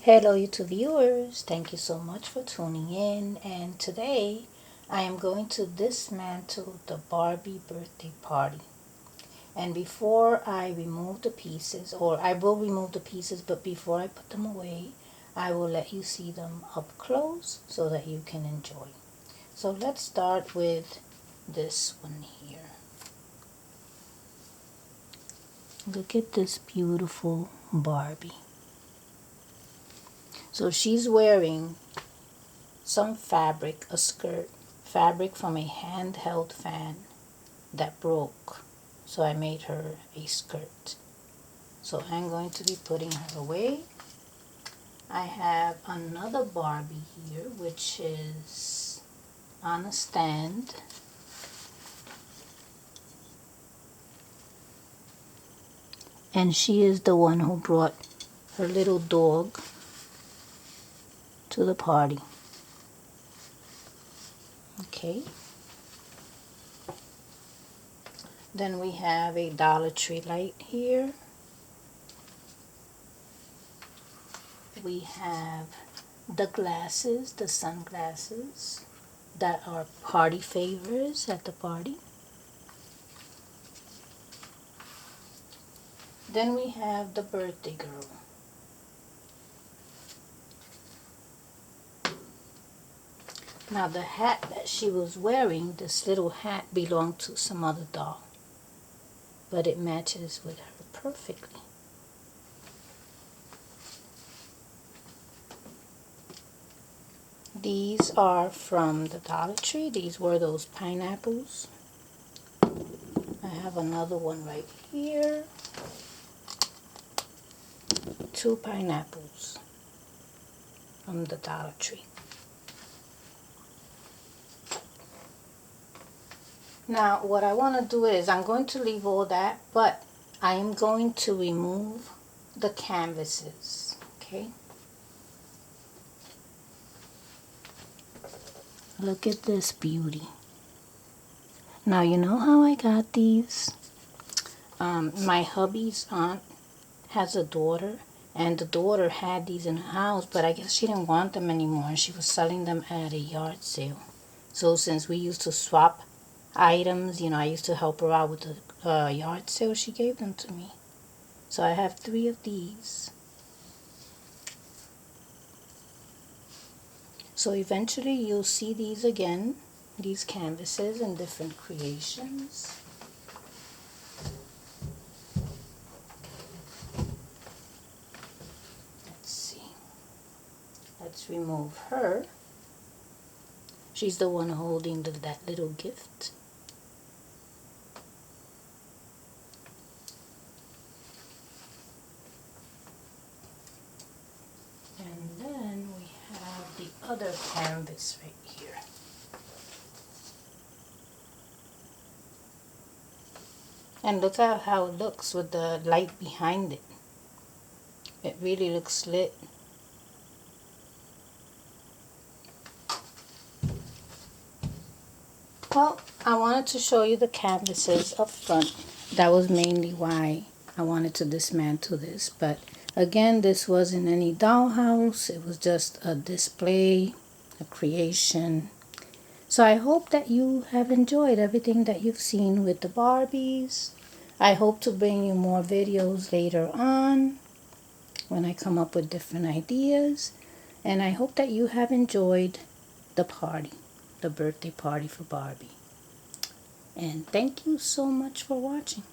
Hello YouTube viewers, thank you so much for tuning in, and today I am going to dismantle the Barbie birthday party. And before I remove the pieces, or I will remove the pieces, but before I put them away, I will let you see them up close so that you can enjoy. So let's start with this one here. Look at this beautiful Barbie. So she's wearing some fabric, a skirt, fabric from a handheld fan that broke. So I made her a skirt. So I'm going to be putting her away. I have another Barbie here, which is on a stand. And she is the one who brought her little dog to the party. Okay. Then we have a Dollar Tree light here. We have the glasses, the sunglasses that are party favors at the party. Then we have the birthday girl. Now the hat that she was wearing, this little hat belonged to some other doll, but it matches with her perfectly. These are from the Dollar Tree. These were those pineapples. I have another one right here. 2 pineapples from the Dollar Tree. Now what I want to do is I'm going to leave all that, but I am going to remove the canvases. Okay. Look at this beauty. Now you know how I got these? My hubby's aunt has a daughter, and the daughter had these in her house, but I guess she didn't want them anymore, and she was selling them at a yard sale. So since we used to swap items, you know, I used to help her out with the yard sale, she gave them to me. So I have 3 of these. So eventually you'll see these again, these canvases in different creations. Let's see. Let's remove her. She's the one holding that little gift. And then we have the other canvas right here. And look at how it looks with the light behind it. It really looks lit. Well, I wanted to show you the canvases up front. That was mainly why I wanted to dismantle this. But again, this wasn't any dollhouse. It was just a display, a creation. So I hope that you have enjoyed everything that you've seen with the Barbies. I hope to bring you more videos later on when I come up with different ideas. And I hope that you have enjoyed the party, the birthday party for Barbie. And thank you so much for watching.